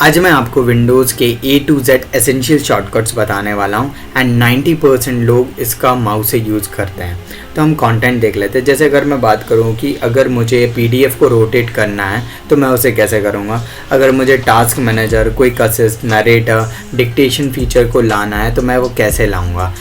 आज मैं आपको विंडोज़ के A to Z essential shortcuts बताने वाला हूँ एंड 90% लोग इसका माउस से यूज़ करते हैं। तो हम कंटेंट देख लेते हैं। जैसे अगर मैं बात करूँ कि अगर मुझे PDF को रोटेट करना है तो मैं उसे कैसे करूँगा। अगर मुझे task manager, quick assist, narrator, dictation feature को लाना है तो मैं वो कैसे लाऊँगा।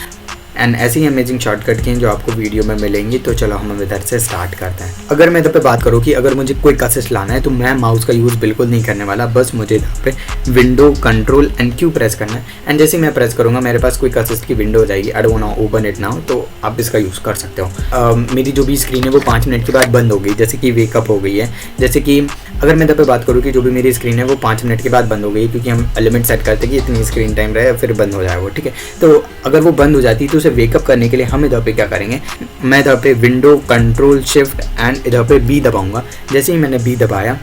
एंड ऐसी अमेजिंग शॉर्टकट की हैं जो आपको वीडियो में मिलेंगी। तो चलो हम इधर से स्टार्ट करते हैं। अगर मैं इधर पे बात करूँ कि अगर मुझे क्विक असिस्ट लाना है तो मैं माउस का यूज़ बिल्कुल नहीं करने वाला। बस मुझे इधर पे window control and Q press करना है एंड जैसे मैं प्रेस करूँगा मेरे पास क्विक असिस्ट की विंडो हो जाएगी। I don't want to open it now, तो आप इसका यूज़ कर सकते हो। मेरी जो भी स्क्रीन है वो 5 मिनट के बाद बंद हो गई, जैसे कि वेकअप हो गई है। जैसे कि अगर मैं इधर पे बात करूँ कि जो भी मेरी स्क्रीन है वो 5 मिनट के बाद बंद हो गई, क्योंकि हम लिमिट सेट करते हैं कि इतनी स्क्रीन टाइम रहे फिर बंद हो जाए वो, ठीक है। तो अगर वो बंद हो जाती है तो उसे वेकअप करने के लिए हम इधर पे क्या करेंगे, मैं इधर पे विंडो कंट्रोल शिफ्ट एंड इधर पे बी दबाऊंगा। जैसे ही मैंने बी दबाया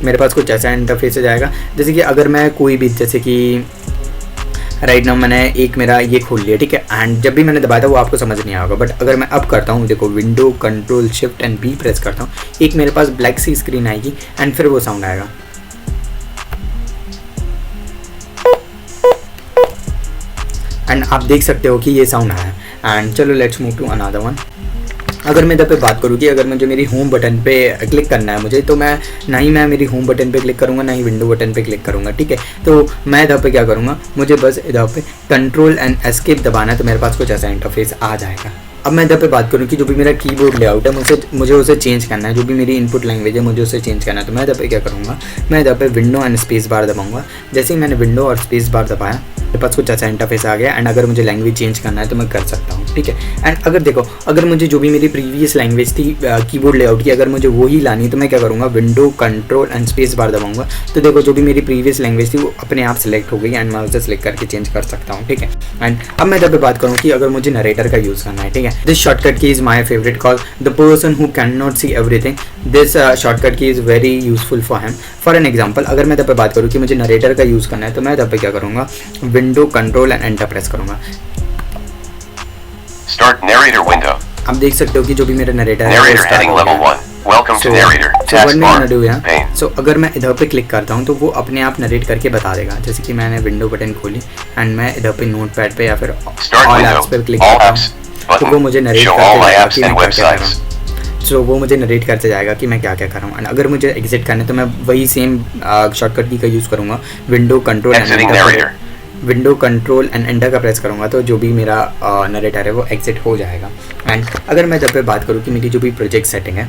मेरे पास कुछ ऐसा इंटरफेस आ जाएगा। जैसे कि अगर मैं कोई भी, जैसे कि राइट नाउ मैंने एक मेरा ये खोल लिया, ठीक है। एंड जब भी मैंने दबाया था वो आपको समझ नहीं आएगा, बट अगर मैं अब करता हूँ, देखो window control shift and B press करता हूँ, एक मेरे पास ब्लैक सी स्क्रीन आएगी एंड फिर वो साउंड आएगा। एंड आप देख सकते हो कि ये साउंड आया। एंड चलो let's move to another one. अगर मैं इधर पे बात करूँ कि अगर मुझे मेरी होम बटन पे क्लिक करना है मुझे, तो मैं ना ही मैं मेरी होम बटन पे क्लिक करूँगा ना ही विंडो बटन पे क्लिक करूँगा, ठीक है। तो मैं इधर पे क्या करूँगा, मुझे बस इधर पे कंट्रोल एंड एस्केप दबाना है तो मेरे पास कुछ ऐसा इंटरफेस आ जाएगा। अब मैं इधर पे बात करूँ कि जो भी मेरा कीबोर्ड लेआउट है मुझे उसे चेंज करना है, जो भी मेरी इनपुट लैंग्वेज है मुझे उसे चेंज करना है। तो मैं इधर पे क्या करूँगा, मैं इधर पे विंडो एंड स्पेस बार दबाऊँगा। जैसे ही मैंने विंडो और स्पेस बार दबाया मेरे पास कुछ ऐसा इंटरफेस आ गया। एंड अगर मुझे लैंग्वेज चेंज करना है तो मैं कर सकता हूँ, ठीक है। एंड अगर देखो, अगर मुझे जो भी मेरी प्रीवियस लैंग्वेज थी कीबोर्ड लेआउट की, अगर मुझे वही लानी है तो मैं क्या करूँगा, window control and space bar दबाऊंगा। तो देखो जो भी मेरी प्रीवियस लैंग्वेज थी वो अपने आप सेलेक्ट हो गई एंड मैं उसे सेलेक्ट करके चेंज कर सकता हूँ, ठीक है। एंड अब मैं इधर पे बात करूँ कि अगर मुझे नरेटर का यूज़ करना है, ठीक है। This shortcut key is my favourite call the person who can not see everything. This shortcut key is very useful for him. For an example, अगर मैं इधर पे बात करूँ कि मुझे नरेटर का यूज़ करना है तो मैं इधर पे क्या करूँगा, window control and enter press करूँगा। Start narrator window. आप देख सकते हो कि जो भी मेरा नरेटर है Narrator heading level 1. Welcome to narrator. Taskbar. Pane. सो अगर मैं इधर पे क्लिक करता हूँ तो वो अपने आप नरेट करके बता देगा। जैसे कि मैंने विंडो बटन खोली एंड मैं इधर पे नोट पैड पे या फिर ऑल एप्स पे क्लिक करता हूँ तो वो मुझे नरेट करके जाएगा कि मैं क्या क्या कर रहा हूँ। सो वो मुझे नरेट करते जाएगा कि मैं क्या क्या कर रहा हूँ। एंड अगर मुझे एग्जिट करना है तो मैं वही सेम शॉर्टकट की का यूज़ करूँगा, विंडो कंट्रोल एंड एंटर का प्रेस करूँगा तो जो भी मेरा नरेटर है वो एग्जिट हो जाएगा। एंड अगर मैं इधर पे बात करूँ कि मेरी जो भी प्रोजेक्ट सेटिंग है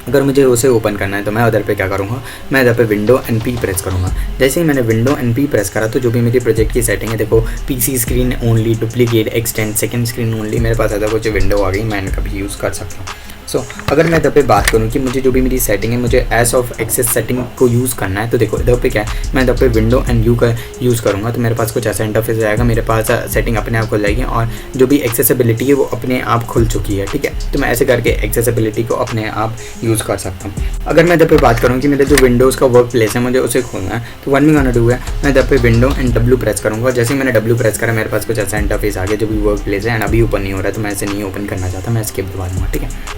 अगर मुझे उसे ओपन करना है तो मैं उधर पे क्या करूँगा, मैं इधर पे विंडो एंड पी प्रेस करूँगा। जैसे ही मैंने विंडो एंड पी प्रेस करा तो जो भी मेरी प्रोजेक्ट की सेटिंग है, देखो PC screen only, duplicate, extend, second screen only, मेरे पास ऐसा कुछ विंडो आ गई, मैं इनका भी यूज़ कर सकता हूँ। सो अगर मैं इधर पे बात करूँ कि मुझे जो भी मेरी सेटिंग है मुझे एस ऑफ एक्सेस सेटिंग को यूज़ करना है तो देखो इधर पे क्या है, मैं इधर पे विंडो एंड यू का यूज़ करूँगा तो मेरे पास कुछ ऐसा इंटरफेस आएगा। मेरे पास सेटिंग अपने आप खुल जाएगी और जो भी एक्सेसिबिलिटी है वो अपने आप खुल चुकी है, ठीक है। तो मैं ऐसे करके एक्सेसिबिलिटी को अपने आप यूज़ कर सकता हूँ। अगर मैं इधर पे बात करूँ कि मेरा जो विंडोज़ का वर्क प्लेस है मुझे उसे खोलना है तो वन मी गोना डू है, मैं इधर पे विंडो एंड डब्ल्यू प्रेस करूँगा। जैसे ही मैंने डब्ल्यू प्रेस करा मेरे पास कुछ ऐसा इंटरफेस आ गया जो भी वर्क प्लेस है एंड अभी ओपन नहीं हो रहा है तो मैं ऐसे नहीं ओपन करना चाहता, मैं स्किप दबा दूँगा, ठीक है।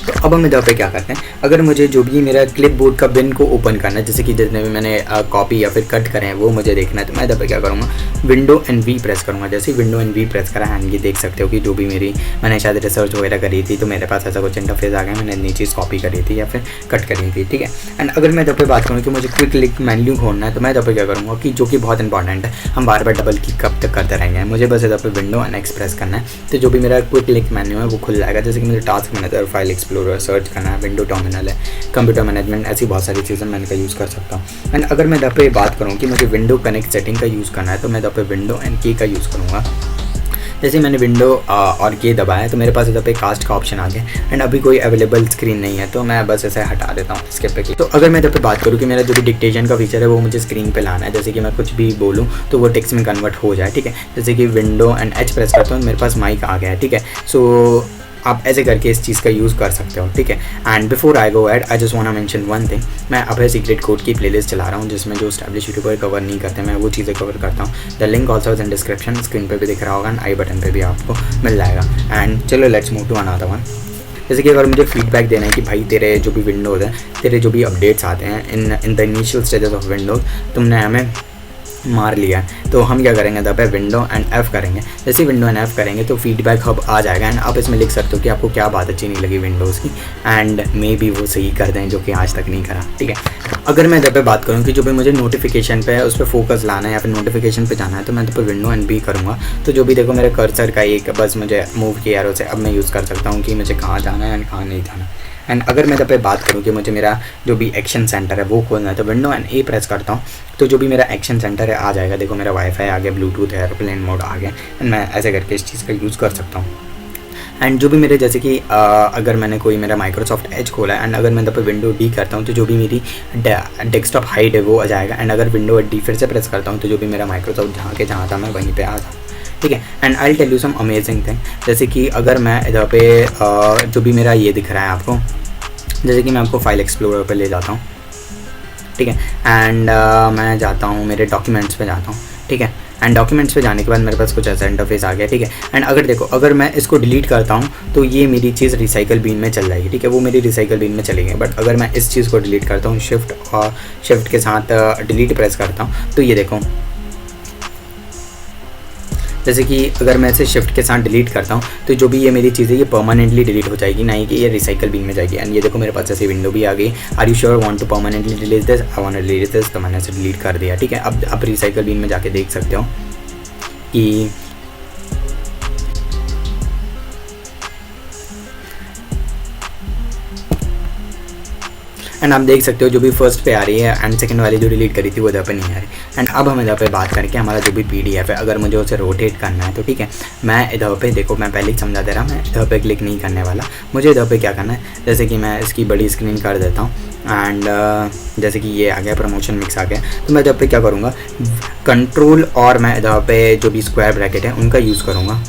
तो अब हम इधर पे क्या करते हैं, अगर मुझे जो भी मेरा क्लिपबोर्ड का बिन को ओपन करना है, जैसे कि जितने भी मैंने कॉपी या फिर कट करे हैं वो मुझे देखना है तो मैं इधर पे क्या करूँगा, विंडो एंड वी प्रेस करूँगा। जैसे ही विंडो एंड वी प्रेस करा एंड ये देख सकते हो कि जो भी मैंने शायद रिसर्च वगैरह करी थी तो मेरे पास ऐसा कुछ इंटरफेस आ गया, मैंने नई चीज़ कॉपी करी थी या फिर कट करी थी, ठीक है। एंड अगर मैं इधर पे बात करूँ कि मुझे क्विक लिंक मेन्यू खोलना है तो मैं इधर पे क्या करूँगा कि जो कि बहुत इंपॉर्टेंट है, हम बार बार डबल क्लिक कब तक करते रहेंगे, मुझे बस इधर पे विंडो एंड एक्स प्रेस करना है तो जो भी मेरा क्विक लिंक मेन्यू है वो खुल जाएगा। जैसे कि मुझे task manager, file explorer, search करना है, विंडो टर्मिनल है, कंप्यूटर मैनेजमेंट, ऐसी बहुत सारी चीज़ें मैं इनका यूज़ कर सकता हूँ। एंड अगर मैं इधर पे बात करूँ कि मुझे विंडो कनेक्ट सेटिंग का यूज़ करना है तो मैं इधर पे विंडो एंड की का यूज़ करूँगा। जैसे मैंने विंडो और के दबाया तो मेरे पास इधर पे कास्ट का ऑप्शन आ गया एंड अभी कोई अवेलेबल स्क्रीन नहीं है तो मैं बस ऐसे हटा देता हूँ इसके पे। तो अगर मैं इधर पे बात करूँ कि मेरा जो भी डिक्टेशन का फीचर है वो मुझे स्क्रीन पे लाना है, जैसे कि मैं कुछ भी बोलूँ तो वो टेक्स्ट में कन्वर्ट हो जाए, ठीक है। जैसे कि विंडो एंड एच प्रेस करता हूँ मेरे पास माइक आ गया है, ठीक है। सो आप ऐसे करके इस चीज़ का यूज़ कर सकते हो, ठीक है। And before I go ahead I just want to mention one thing, मैं अभय सीक्रेट कोड की प्लेलिस्ट चला रहा हूँ जिसमें जो एस्टैब्लिश यूट्यूबर कवर नहीं करते मैं वो चीज़ें कवर करता हूँ। The link also is in description, screen पे भी दिख रहा होगा एंड आई बटन पे भी आपको मिल जाएगा। एंड चलो let's move to another one. जैसे कि अगर मुझे फीडबैक देना है कि भाई तेरे जो भी विंडोज़ हैं, तेरे जो भी अपडेट्स आते हैं in the initial stages of Windows, तुमने हमें मार लिया है, तो हम क्या करेंगे, दबे विंडो एंड एफ करेंगे। जैसे विंडो एंड एफ करेंगे तो फीडबैक हब आ जाएगा एंड आप इसमें लिख सकते हो कि आपको क्या बात अच्छी नहीं लगी विंडोज़ की, एंड मे बी वो सही कर दें जो कि आज तक नहीं करा, ठीक है। अगर मैं इधर पे बात करूँ कि जो भी मुझे नोटिफिकेशन पे है उस पर फोकस लाना है या फिर नोटिफिकेशन पे जाना है, तो मैं इधर पर विंडो एंड बी करूँगा। तो जो भी देखो मेरे कर्सर का एक बस मुझे मूव किया है, उसे अब मैं यूज़ कर सकता हूँ कि मुझे कहाँ जाना है एंड कहाँ नहीं जाना। एंड अगर मैं इधर पे बात करूँ कि मुझे मेरा जो भी एक्शन सेंटर है वो खोलना है, तो विंडो एंड ए प्रेस करता हूँ, तो जो भी मेरा एक्शन सेंटर है आ जाएगा। देखो मेरा वाईफाई आ गया, ब्लूटूथ है, एयरप्लेन मोड आ गया, एंड मैं ऐसे करके इस चीज़ का यूज़ कर सकता हूँ। एंड जो भी मेरे जैसे कि अगर मैंने कोई मेरा माइक्रोसॉफ्ट एज खोला है एंड अगर मैं इधर पे विंडो डी करता हूँ, तो जो भी मेरी डेस्कटॉप हाइट है वो आ जाएगा। एंड अगर विंडो डी फिर से प्रेस करता हूँ, तो जो भी मेरा माइक्रोसॉफ्ट जहाँ था मैं वहीं पे आ जाऊँ, ठीक है। And I tell you some amazing thing, जैसे कि अगर मैं इधर पे जो भी मेरा ये दिख रहा है आपको, जैसे कि मैं आपको फाइल एक्सप्लोरर पे ले जाता हूँ, ठीक है। एंड मैं जाता हूँ मेरे डॉक्यूमेंट्स पे जाता हूँ, ठीक है। एंड डॉक्यूमेंट्स पे जाने के बाद मेरे पास कुछ ऐसा इंटरफेस आ गया, ठीक है। एंड अगर देखो अगर मैं इसको डिलीट करता हूँ तो ये मेरी चीज़ रिसाइकल बीन में चल जाएगी, ठीक है, वो मेरी रिसाइकल बीन में चली गई। बट अगर मैं इस चीज़ को डिलीट करता हूँ, शिफ्ट के साथ डिलीट प्रेस करता हूँ, तो ये देखो जैसे कि अगर मैं इसे शिफ्ट के साथ डिलीट करता हूँ, तो जो भी ये मेरी चीज़ें ये परमानेंटली डिलीट हो जाएगी, ना ही कि ये रिसाइकल बिन में जाएगी। एंड ये देखो मेरे पास ऐसी विंडो भी आ गई, are you sure want to permanently delete this, I want to delete this, तो मैंने इसे डिलीट कर दिया, ठीक है। अब आप रिसाइकल बिन में जाके देख सकते हो कि एंड आप देख सकते हो जो भी फर्स्ट पे आ रही है एंड सेकंड वाली जो डिलीट करी थी वो इधर पे नहीं आ रही। एंड अब हम इधर पे बात करके हमारा जो भी PDF है, अगर मुझे उसे रोटेट करना है तो ठीक है, मैं इधर पे देखो मैं पहले ही समझा दे रहा, मैं इधर पे क्लिक नहीं करने वाला, मुझे इधर पे क्या करना है, जैसे कि मैं इसकी बड़ी स्क्रीन कर देता हूँ। एंड जैसे कि ये आ गया, प्रमोशन मिक्स आ गया, तो मैं इधर पे क्या करूँगा, कंट्रोल और मैं इधर पे जो भी स्क्वायर ब्रैकेट है उनका यूज़ करूँगा।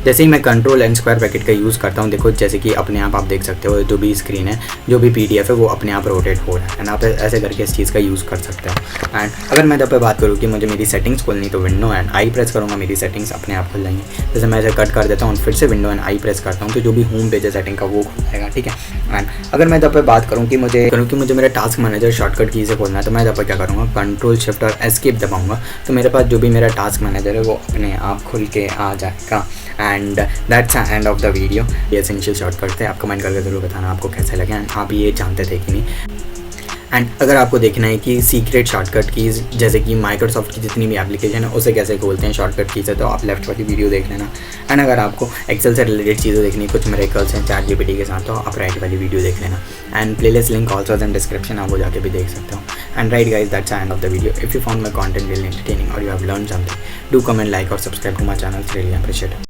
जैसे ही मैं कंट्रोल एंड स्क्वायर ब्रैकेट का यूज़ करता हूँ, देखो जैसे कि अपने आप देख सकते हो जो भी स्क्रीन है, जो भी PDF है वो अपने आप रोटेट हो रहा है। एंड आप ऐसे करके इस चीज़ का यूज़ कर सकते हो। एंड अगर मैं इधर पे बात करूँ कि मुझे मेरी सेटिंग्स खोलनी, तो विंडो एंड आई प्रेस करूँगा, मेरी सेटिंग्स अपने आप खुल जाएंगी। जैसे मैं इसे कट कर देता हूँ, फिर से विंडो एंड आई प्रेस करता हूँ, तो जो भी होम पेज है सेटिंग का वो खुल जाएगा, ठीक है। एंड अगर मैं इधर पे बात करूँ कि मुझे मेरा टास्क मैनेजर शॉर्टकट की से खोलना है, तो मैं इधर पर क्या करूँगा, कंट्रोल शिफ्ट और एस्केप दबाऊँगा, तो मेरे पास जो भी मेरा टास्क मैनेजर है वो अपने आप खुल के आ जाएगा। And that's the end of the video. ये एसेंशियल शॉर्टकट थे, आप कमेंट करके ज़रूर बताना आपको कैसे लगे एंड आप ये जानते थे कि नहीं। एंड अगर आपको देखना है कि सीक्रेट शॉर्टकट कीज़ जैसे कि माइक्रोसॉफ्ट की जितनी भी एप्लीकेशन है उसे कैसे खोलते हैं शॉर्टकट की से, तो आप लेफ्ट वाली वीडियो देख लेना। एंड अगर आपको एक्सेल से रिलेटेड चीज़ें देखनी, कुछ मिरेकल्स हैं ChatGPT के साथ, तो आप राइट वाली वीडियो देख लेना। And playlist link also in description, आप वो जाके भी देख सकते हो। And right guys, that's the end of the video. If you found my content really entertaining और you have learn something, do comment, like और subscribe to my channel, really appreciate.